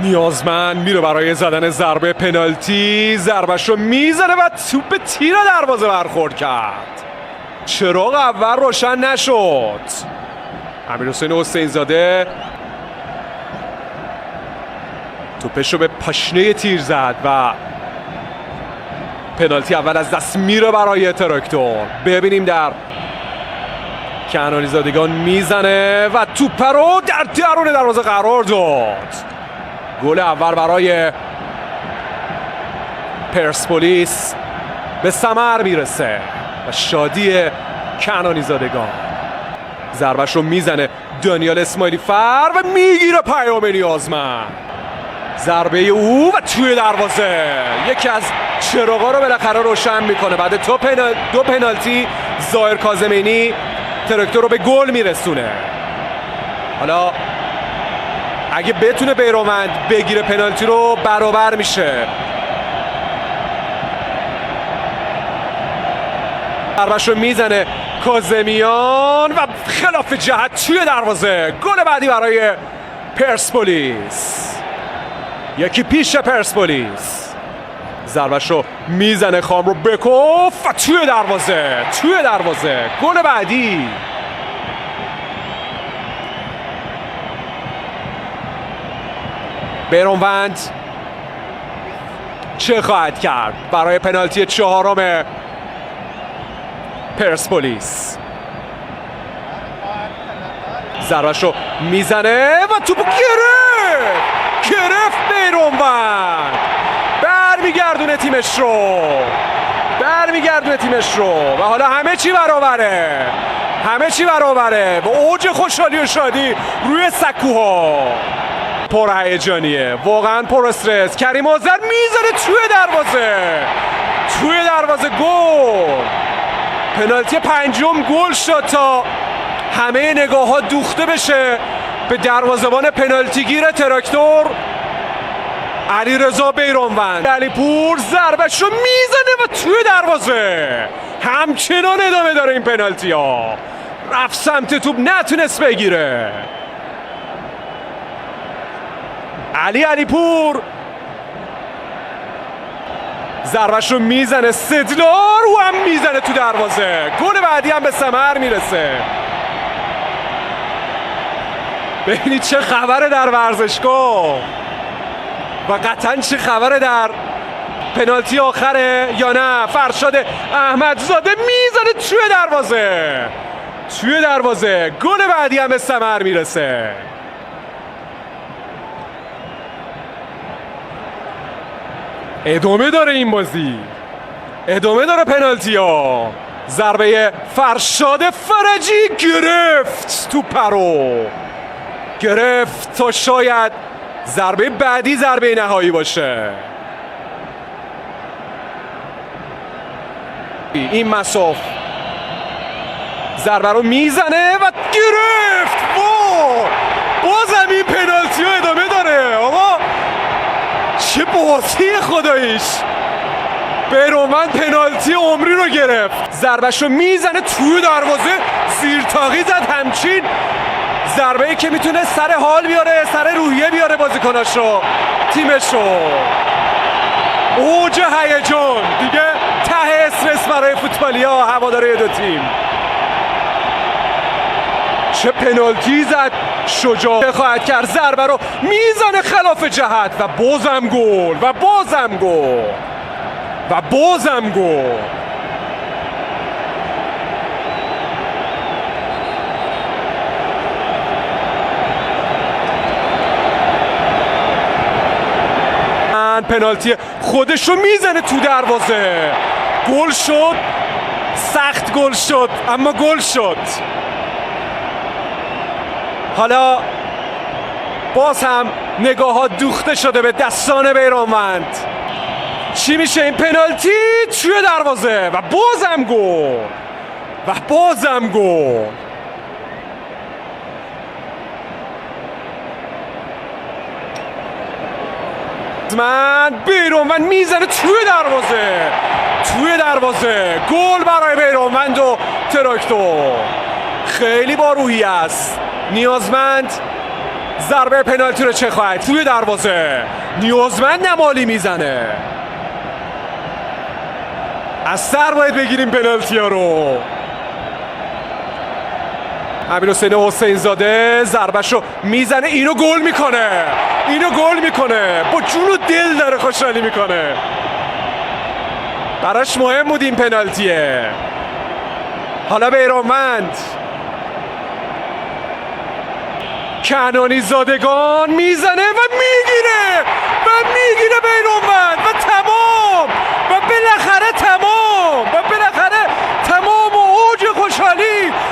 نیازمند میره برای زدن ضربه پنالتی، ضربهشو میزنه و توپ تیر دروازه برخورد کرد. چراغ اول روشن نشد. امیرحسین حسین زاده توپشو به پاشنه تیر زد و پنالتی اول از دست میره برای تراکتور. ببینیم در کنانی زادگان میزنه و توپ رو در درون دروازه قرار داد. گل اول برای پرسپولیس به ثمر میرسه و شادی کنانی زادگان. ضربش رو میزنه دانیال اسماعیلی فر و میگیره پیام نیازمند. ضربه او و توی دروازه یکی از چراغا رو بالاخره روشن میکنه. بعد دو پنالتی ظاهر کاظمینی تراکتور رو به گل میرسونه. حالا اگه بتونه بیرانوند بگیره پنالتی رو برابر میشه. ضربه‌ش رو میزنه کاظمیان و خلاف جهت توی دروازه. گل بعدی برای پرسپولیس. یکی پیش پرسپولیس. ضربه‌ش رو میزنه خامرو بکوف و توی دروازه. گل بعدی. بیرانوند چه خواهد کرد برای پنالتی چهارم پرسپولیس؟ ضربه‌ش رو میزنه و توپو گرفت بیرانوند. برمیگردونه تیمش رو و حالا همه چی برابره. با اوج خوشحالی و شادی روی سکوها. پرهیجانیه، واقعا پر استرس. کریم آذر میزنه توی دروازه. گل. پنالتی پنجم گل شد تا همه نگاه ها دوخته بشه به دروازه‌بان پنالتیگیر تراکتور علیرضا بیرانوند. علیپور ضربه‌شو میزنه و توی دروازه. همچنان ادامه داره این پنالتی ها. رفت سمت توپ نتونست بگیره. علیپور ضربه‌شو میزنه استدلال و هم میزنه تو دروازه. گل بعدی هم به ثمر میرسه. ببینید چه خبره در ورزشگاه و قطعا چه خبره در پنالتی آخره یا نه. فرشاد احمدزاده میزنه توی دروازه. گل بعدی هم به ثمر میرسه. ادامه داره این بازی. ادامه داره پنالتی ها. ضربه فرشاد فرجی گرفت توپ رو. گرفت تا شاید ضربه بعدی ضربه نهایی باشه. این مساف ضربه رو میزنه و گرفت. بازم این پنالتی ها ادامه داره. آقا چه بازی خداییش. بیرانوند پنالتی عمری رو گرفت. ضربه‌شو میزنه توی دروازه. زیرتاقی زد. همچین ضربه‌ای که میتونه سر حال بیاره، سر روحیه بیاره بازیکناشو، تیمشو. اوج هیجان دیگه، ته استرس برای فوتبالیا هواداره دو تیم. چه پنالتی زد شجاع. خواهد کرد ضربه رو میزنه خلاف جهت و بازم گل. پنالتی خودشو میزنه تو دروازه. گل شد. سخت گل شد اما گل شد. حالا باز هم نگاه ها دوخته شده به دستان بیرانوند. چی میشه این پنالتی؟ توی دروازه و بازم گل. بیرانوند میزنه توی دروازه. گل برای بیرانوند و تراکتور. خیلی با روحیه است. نیازمند ضربه پنالتی رو چه خواهد توی دروازه. نیازمند نمالی میزنه. از سر باید بگیریم پنالتی ها رو. امیرحسین حسین زاده ضربش رو میزنه، اینو گل میکنه. با جون و دل داره خوشحالی میکنه. براش مهم بود این پنالتیه. حالا بیرانوند کنانی زادگان میزنه و